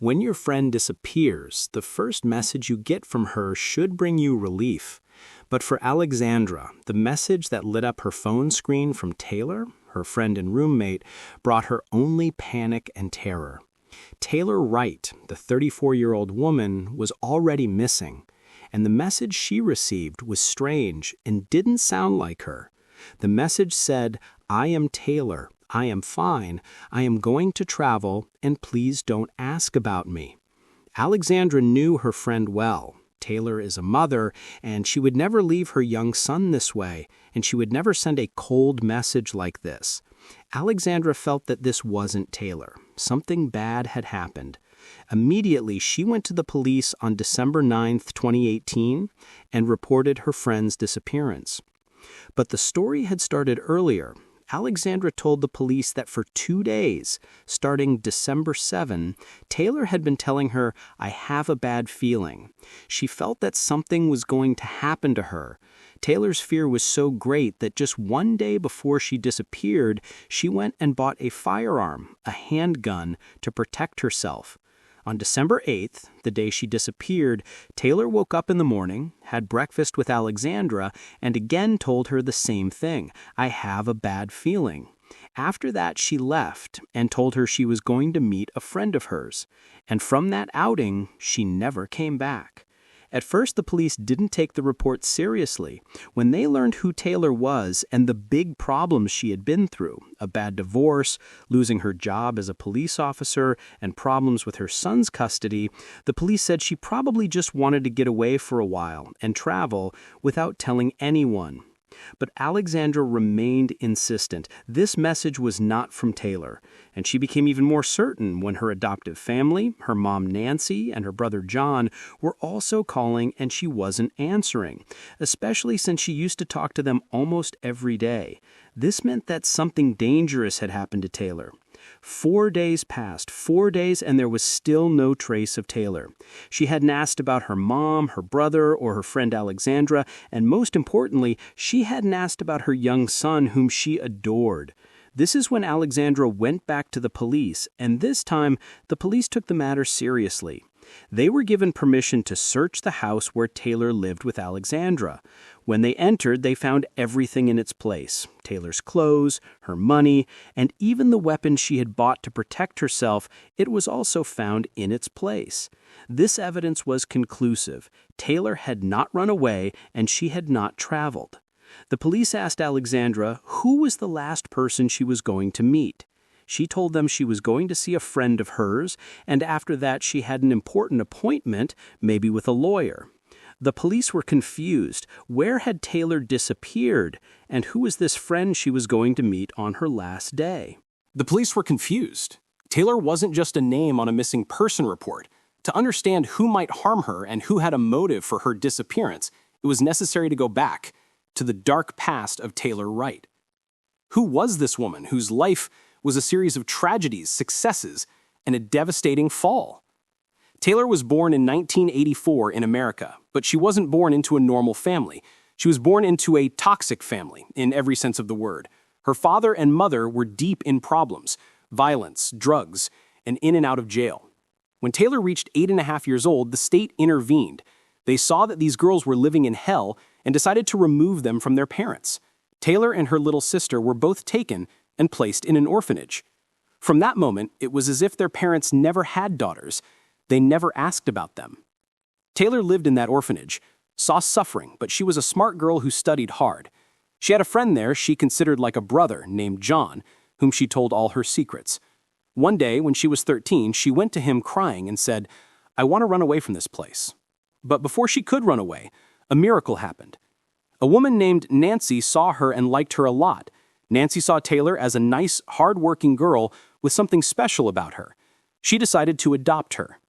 When your friend disappears, the first message you get from her should bring you relief. But for Alexandra, the message that lit up her phone screen from Taylor, her friend and roommate, brought her only panic and terror. Taylor Wright, the 34-year-old woman, was already missing, and the message she received was strange and didn't sound like her. The message said, "I am Taylor. I am fine. I am going to travel, and please don't ask about me." Alexandra knew her friend well. Taylor is a mother, and she would never leave her young son this way, and she would never send a cold message like this. Alexandra felt that this wasn't Taylor. Something bad had happened. Immediately, she went to the police on December 9th, 2018, and reported her friend's disappearance. But the story had started earlier. Alexandra told the police that for 2 days, starting December 7, Taylor had been telling her, "I have a bad feeling." She felt that something was going to happen to her. Taylor's fear was so great that just 1 day before she disappeared, she went and bought a firearm, a handgun, to protect herself. On December 8th, the day she disappeared, Taylor woke up in the morning, had breakfast with Alexandra, and again told her the same thing, "I have a bad feeling." After that, she left and told her she was going to meet a friend of hers. And from that outing, she never came back. At first, the police didn't take the report seriously. When they learned who Taylor was and the big problems she had been through, a bad divorce, losing her job as a police officer, and problems with her son's custody, the police said she probably just wanted to get away for a while and travel without telling anyone. But Alexandra remained insistent. This message was not from Taylor, and she became even more certain when her adoptive family, her mom Nancy and her brother John, were also calling and she wasn't answering, especially since she used to talk to them almost every day. This meant that something dangerous had happened to Taylor. 4 days passed, 4 days, and there was still no trace of Taylor. She hadn't asked about her mom, her brother, or her friend Alexandra, and most importantly, she hadn't asked about her young son whom she adored. This is when Alexandra went back to the police, and this time, the police took the matter seriously. They were given permission to search the house where Taylor lived with Alexandra. When they entered, they found everything in its place: Taylor's clothes, her money, and even the weapon she had bought to protect herself. It was also found in its place. This evidence was conclusive. Taylor had not run away, and she had not traveled. The police asked Alexandra who was the last person she was going to meet. She told them she was going to see a friend of hers, and after that she had an important appointment, maybe with a lawyer. The police were confused. Where had Taylor disappeared, and who was this friend she was going to meet on her last day? The police were confused. Taylor wasn't just a name on a missing person report. To understand who might harm her and who had a motive for her disappearance, it was necessary to go back to the dark past of Taylor Wright. Who was this woman whose life was a series of tragedies, successes, and a devastating fall? Taylor was born in 1984 in America, but she wasn't born into a normal family. She was born into a toxic family, in every sense of the word. Her father and mother were deep in problems, violence, drugs, and in and out of jail. When Taylor reached 8.5 years old, the state intervened. They saw that these girls were living in hell and decided to remove them from their parents. Taylor and her little sister were both taken and placed in an orphanage. From that moment, it was as if their parents never had daughters. They never asked about them. Taylor lived in that orphanage, saw suffering, but she was a smart girl who studied hard. She had a friend there she considered like a brother named John, whom she told all her secrets. One day, when she was 13, she went to him crying and said, "I want to run away from this place." But before she could run away, a miracle happened. A woman named Nancy saw her and liked her a lot. Nancy saw Taylor as a nice, hard-working girl with something special about her. She decided to adopt her.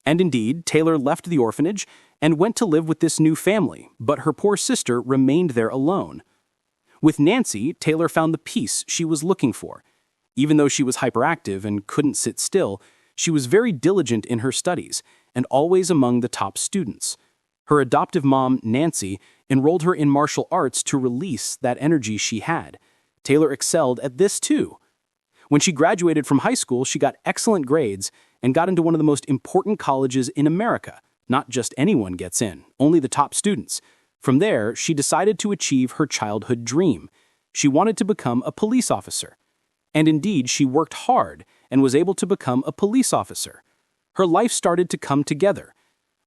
And indeed, Taylor left the orphanage and went to live with this new family, but her poor sister remained there alone. With Nancy, Taylor found the peace she was looking for. Even though she was hyperactive and couldn't sit still, she was very diligent in her studies and always among the top students. Her adoptive mom, Nancy, enrolled her in martial arts to release that energy she had. Taylor excelled at this too. When she graduated from high school, she got excellent grades and got into one of the most important colleges in America. Not just anyone gets in, only the top students. From there, she decided to achieve her childhood dream. She wanted to become a police officer. And indeed, she worked hard and was able to become a police officer. Her life started to come together.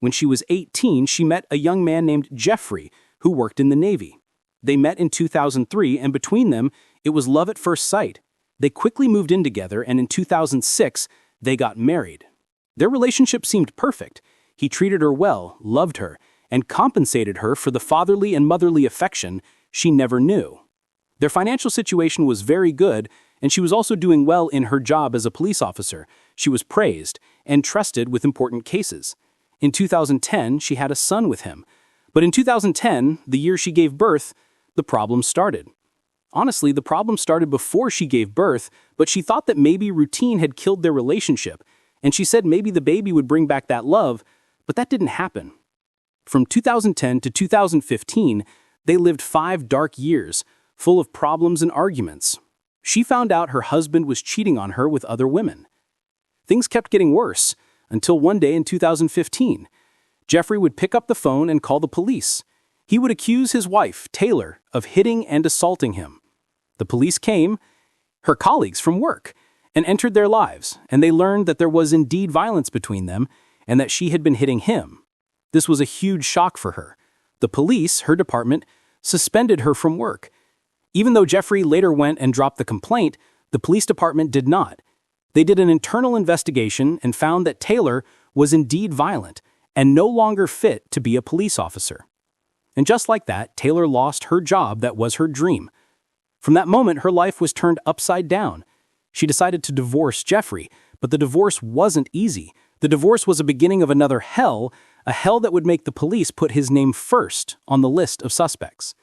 When she was 18, she met a young man named Jeffrey, who worked in the Navy. They met in 2003, and between them, it was love at first sight. They quickly moved in together, and in 2006, they got married. Their relationship seemed perfect. He treated her well, loved her, and compensated her for the fatherly and motherly affection she never knew. Their financial situation was very good, and she was also doing well in her job as a police officer. She was praised and trusted with important cases. In 2010, she had a son with him. But in 2010, the year she gave birth, the problem started. Honestly, the problem started before she gave birth, but she thought that maybe routine had killed their relationship, and she said maybe the baby would bring back that love, but that didn't happen. From 2010 to 2015, they lived 5 dark years, full of problems and arguments. She found out her husband was cheating on her with other women. Things kept getting worse, until one day in 2015. Jeffrey would pick up the phone and call the police. He would accuse his wife, Taylor, of hitting and assaulting him. The police came, her colleagues from work, and entered their lives, and they learned that there was indeed violence between them and that she had been hitting him. This was a huge shock for her. The police, her department, suspended her from work. Even though Jeffrey later went and dropped the complaint, the police department did not. They did an internal investigation and found that Taylor was indeed violent and no longer fit to be a police officer. And just like that, Taylor lost her job that was her dream. From that moment, her life was turned upside down. She decided to divorce Jeffrey, but the divorce wasn't easy. The divorce was a beginning of another hell, a hell that would make the police put his name first on the list of suspects.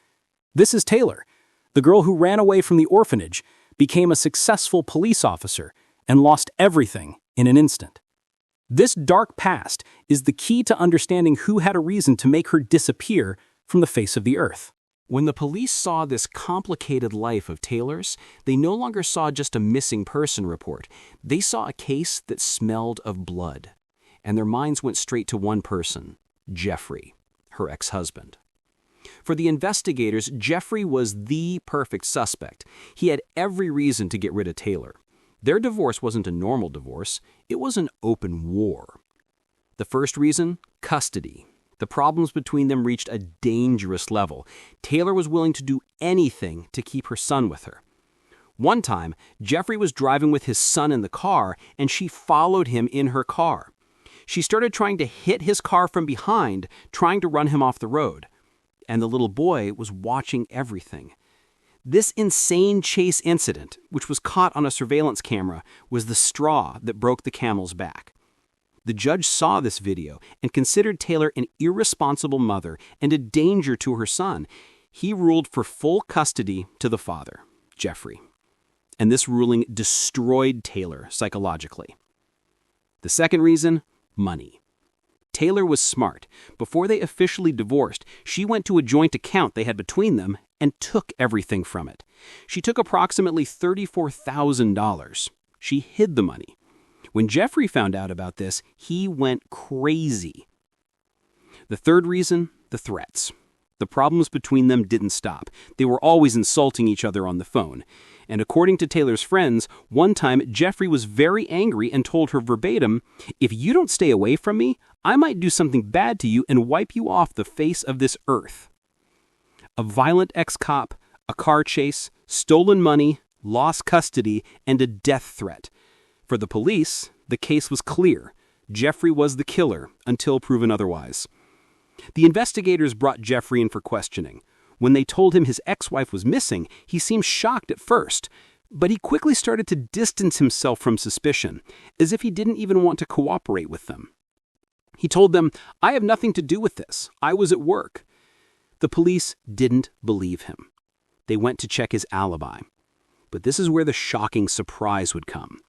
This is Taylor, the girl who ran away from the orphanage, became a successful police officer, and lost everything in an instant. This dark past is the key to understanding who had a reason to make her disappear from the face of the earth. When the police saw this complicated life of Taylor's, they no longer saw just a missing person report. They saw a case that smelled of blood. And their minds went straight to one person, Jeffrey, her ex-husband. For the investigators, Jeffrey was the perfect suspect. He had every reason to get rid of Taylor. Their divorce wasn't a normal divorce, it was an open war. The first reason? Custody. The problems between them reached a dangerous level. Taylor was willing to do anything to keep her son with her. One time, Jeffrey was driving with his son in the car, and she followed him in her car. She started trying to hit his car from behind, trying to run him off the road. And the little boy was watching everything. This insane chase incident, which was caught on a surveillance camera, was the straw that broke the camel's back. The judge saw this video and considered Taylor an irresponsible mother and a danger to her son. He ruled for full custody to the father, Jeffrey. And this ruling destroyed Taylor psychologically. The second reason? Money. Taylor was smart. Before they officially divorced, she went to a joint account they had between them and took everything from it. She took approximately $34,000. She hid the money. When Jeffrey found out about this, he went crazy. The third reason? The threats. The problems between them didn't stop. They were always insulting each other on the phone. And according to Taylor's friends, one time Jeffrey was very angry and told her verbatim, "If you don't stay away from me, I might do something bad to you and wipe you off the face of this earth." A violent ex-cop, a car chase, stolen money, lost custody, and a death threat. For the police, the case was clear. Jeffrey was the killer until proven otherwise. The investigators brought Jeffrey in for questioning. When they told him his ex-wife was missing, he seemed shocked at first, but he quickly started to distance himself from suspicion, as if he didn't even want to cooperate with them. He told them, "I have nothing to do with this. I was at work." The police didn't believe him. They went to check his alibi. But this is where the shocking surprise would come.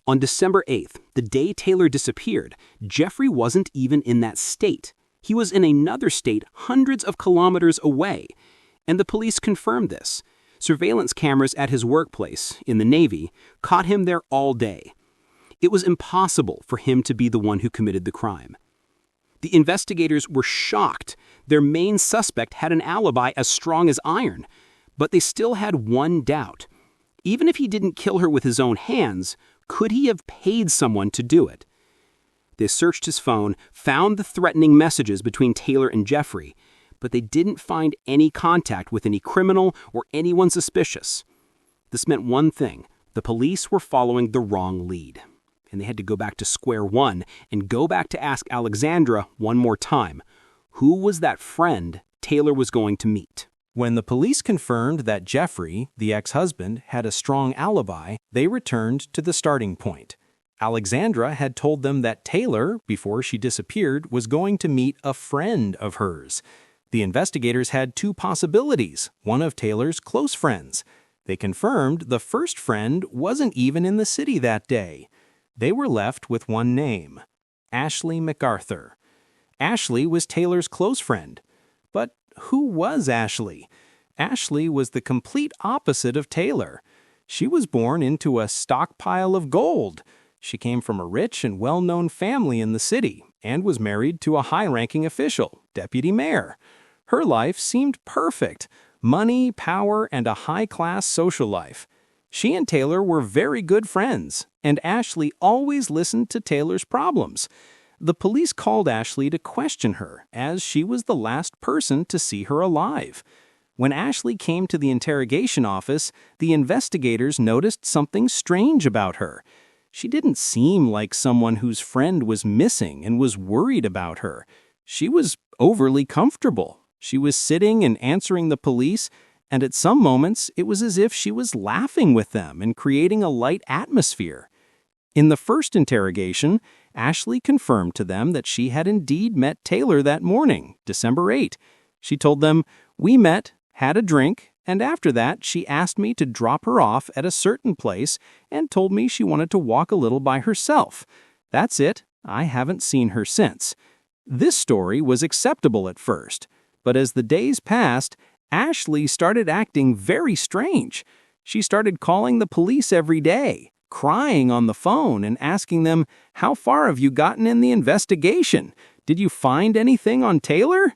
On December 8th, the day Taylor disappeared, Jeffrey wasn't even in that state. He was in another state hundreds of kilometers away, and the police confirmed this. Surveillance cameras at his workplace, in the Navy, caught him there all day. It was impossible for him to be the one who committed the crime. The investigators were shocked. Their main suspect had an alibi as strong as iron, but they still had one doubt. Even if he didn't kill her with his own hands, could he have paid someone to do it? They searched his phone, found the threatening messages between Taylor and Jeffrey, but they didn't find any contact with any criminal or anyone suspicious. This meant one thing: the police were following the wrong lead, and they had to go back to square one and go back to ask Alexandra one more time. Who was that friend Taylor was going to meet? When the police confirmed that Jeffrey, the ex-husband, had a strong alibi, they returned to the starting point. Alexandra had told them that Taylor, before she disappeared, was going to meet a friend of hers. The investigators had two possibilities, one of Taylor's close friends. They confirmed the first friend wasn't even in the city that day. They were left with one name: Ashley MacArthur. Ashley was Taylor's close friend. But who was Ashley? Ashley was the complete opposite of Taylor. She was born into a stockpile of gold. She came from a rich and well-known family in the city and was married to a high-ranking official, deputy mayor. Her life seemed perfect: money, power, and a high-class social life. She and Taylor were very good friends, and Ashley always listened to Taylor's problems. The police called Ashley to question her, as she was the last person to see her alive. When Ashley came to the interrogation office, the investigators noticed something strange about her. She didn't seem like someone whose friend was missing and was worried about her. She was overly comfortable. She was sitting and answering the police, and at some moments it was as if she was laughing with them and creating a light atmosphere. In the first interrogation, Ashley confirmed to them that she had indeed met Taylor that morning, December 8. She told them, "We met, had a drink, and after that she asked me to drop her off at a certain place and told me she wanted to walk a little by herself. That's it. I haven't seen her since." This story was acceptable at first, but as the days passed, Ashley started acting very strange. She started calling the police every day, crying on the phone and asking them, "How far have you gotten in the investigation? Did you find anything on Taylor?"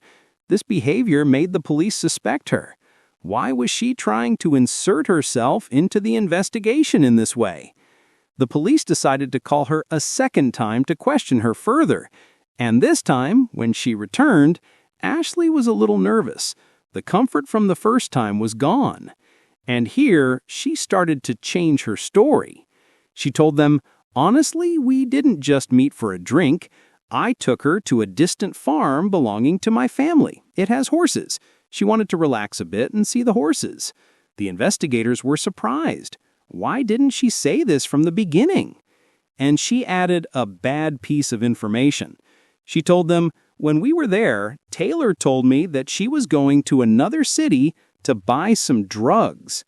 This behavior made the police suspect her. Why was she trying to insert herself into the investigation in this way? The police decided to call her a second time to question her further, and this time, when she returned, Ashley was a little nervous. The comfort from the first time was gone. And here, she started to change her story. She told them, "Honestly, we didn't just meet for a drink. I took her to a distant farm belonging to my family. It has horses. She wanted to relax a bit and see the horses." The investigators were surprised. Why didn't she say this from the beginning? And she added a bad piece of information. She told them, "When we were there, Taylor told me that she was going to another city to buy some drugs."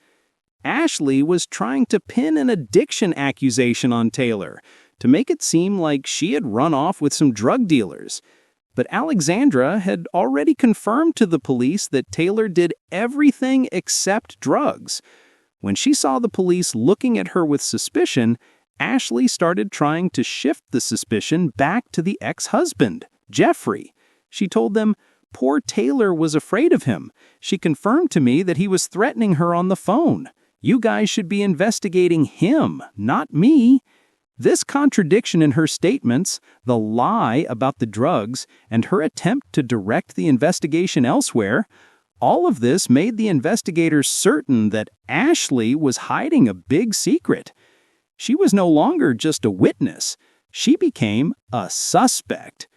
Ashley was trying to pin an addiction accusation on Taylor to make it seem like she had run off with some drug dealers. But Alexandra had already confirmed to the police that Taylor did everything except drugs. When she saw the police looking at her with suspicion, Ashley started trying to shift the suspicion back to the ex-husband, Jeffrey. She told them, "Poor Taylor was afraid of him. She confirmed to me that he was threatening her on the phone. You guys should be investigating him, not me." This contradiction in her statements, the lie about the drugs, and her attempt to direct the investigation elsewhere, all of this made the investigators certain that Ashley was hiding a big secret. She was no longer just a witness. She became a suspect.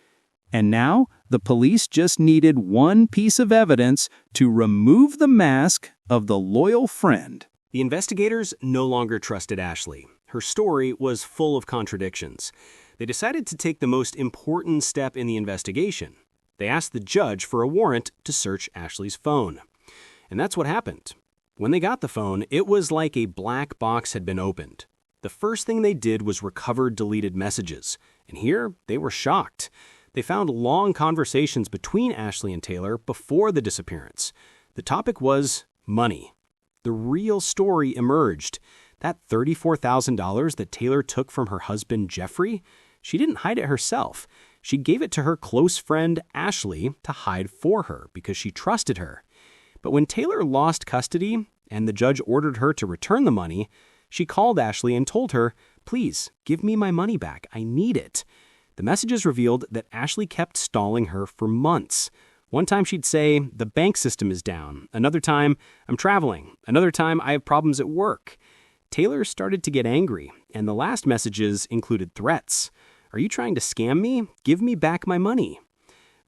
And now, the police just needed one piece of evidence to remove the mask of the loyal friend. The investigators no longer trusted Ashley. Her story was full of contradictions. They decided to take the most important step in the investigation. They asked the judge for a warrant to search Ashley's phone. And that's what happened. When they got the phone, it was like a black box had been opened. The first thing they did was recover deleted messages. And here, they were shocked. They found long conversations between Ashley and Taylor before the disappearance. The topic was money. The real story emerged. That $34,000 that Taylor took from her husband, Jeffrey, she didn't hide it herself. She gave it to her close friend, Ashley, to hide for her because she trusted her. But when Taylor lost custody and the judge ordered her to return the money, she called Ashley and told her, "Please, give me my money back. I need it." The messages revealed that Ashley kept stalling her for months. One time she'd say, "The bank system is down." Another time, "I'm traveling." Another time, "I have problems at work." Taylor started to get angry, and the last messages included threats. "Are you trying to scam me? Give me back my money."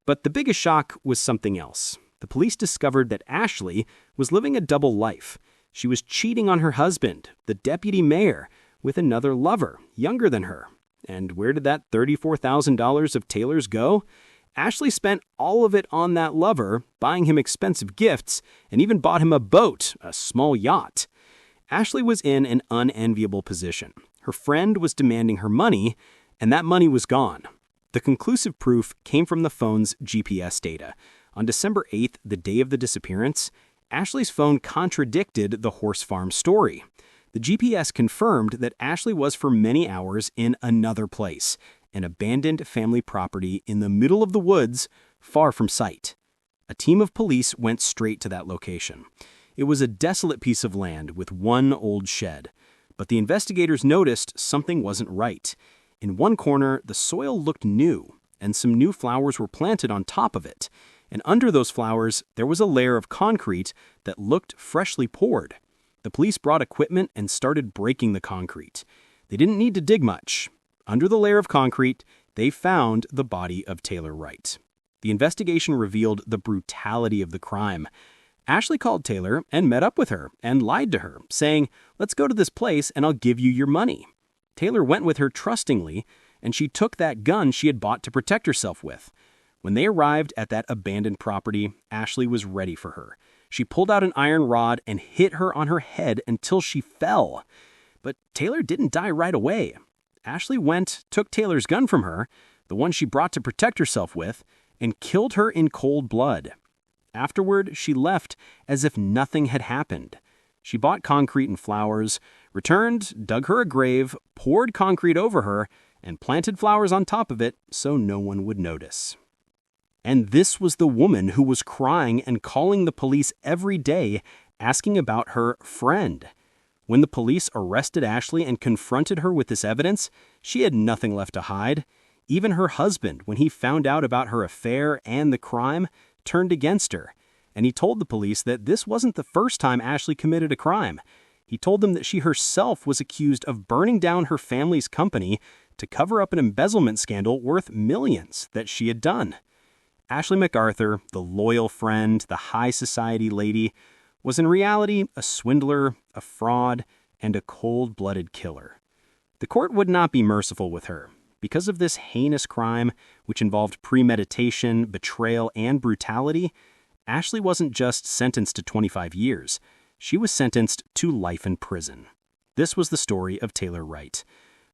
But the biggest shock was something else. The police discovered that Ashley was living a double life. She was cheating on her husband, the deputy mayor, with another lover, younger than her. And where did that $34,000 of Taylor's go? Ashley spent all of it on that lover, buying him expensive gifts, and even bought him a boat, a small yacht. Ashley was in an unenviable position. Her friend was demanding her money, and that money was gone. The conclusive proof came from the phone's GPS data. On December 8th, the day of the disappearance, Ashley's phone contradicted the horse farm story. The GPS confirmed that Ashley was for many hours in another place, an abandoned family property in the middle of the woods, far from sight. A team of police went straight to that location. It was a desolate piece of land with one old shed. But the investigators noticed something wasn't right. In one corner, the soil looked new, and some new flowers were planted on top of it. And under those flowers, there was a layer of concrete that looked freshly poured. The police brought equipment and started breaking the concrete. They didn't need to dig much. Under the layer of concrete, they found the body of Taylor Wright. The investigation revealed the brutality of the crime. Ashley called Taylor and met up with her and lied to her, saying, "Let's go to this place and I'll give you your money." Taylor went with her trustingly, and she took that gun she had bought to protect herself with. When they arrived at that abandoned property, Ashley was ready for her. She pulled out an iron rod and hit her on her head until she fell. But Taylor didn't die right away. Ashley took Taylor's gun from her, the one she brought to protect herself with, and killed her in cold blood. Afterward, she left as if nothing had happened. She bought concrete and flowers, returned, dug her a grave, poured concrete over her, and planted flowers on top of it so no one would notice. And this was the woman who was crying and calling the police every day, asking about her friend. When the police arrested Ashley and confronted her with this evidence, she had nothing left to hide. Even her husband, when he found out about her affair and the crime, turned against her. And he told the police that this wasn't the first time Ashley committed a crime. He told them that she herself was accused of burning down her family's company to cover up an embezzlement scandal worth millions that she had done. Ashley MacArthur, the loyal friend, the high society lady, was in reality a swindler, a fraud, and a cold-blooded killer. The court would not be merciful with her. Because of this heinous crime, which involved premeditation, betrayal, and brutality, Ashley wasn't just sentenced to 25 years. She was sentenced to life in prison. This was the story of Taylor Wright,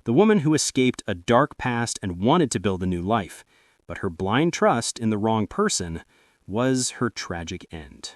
the woman who escaped a dark past and wanted to build a new life. But her blind trust in the wrong person was her tragic end.